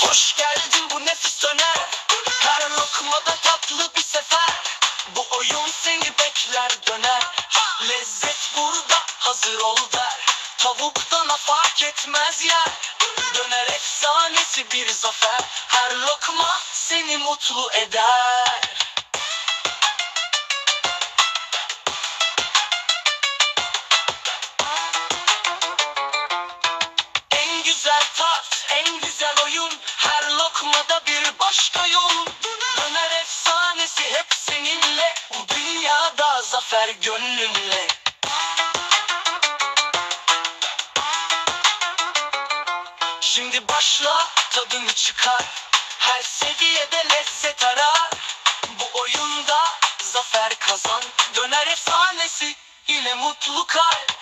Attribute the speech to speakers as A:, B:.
A: Hoş geldin bu nefis döner. Her lokmada tatlı bir sefer. Bu oyun seni bekler döner. Lezzet burada hazır ol der. Tavuktan fark etmez yer. Döner efsanesi bir zafer. Her lokma seni mutlu eder. En güzel tat, en güzel oyun. Her lokmada bir başka yol. Döner efsanesi hep seninle. Bu dünyada zafer gönlünle. Şimdi başla, tadını çıkar. Her seviyede lezzet arar. Bu oyunda zafer kazan. Döner efsanesi yine mutlu kalp.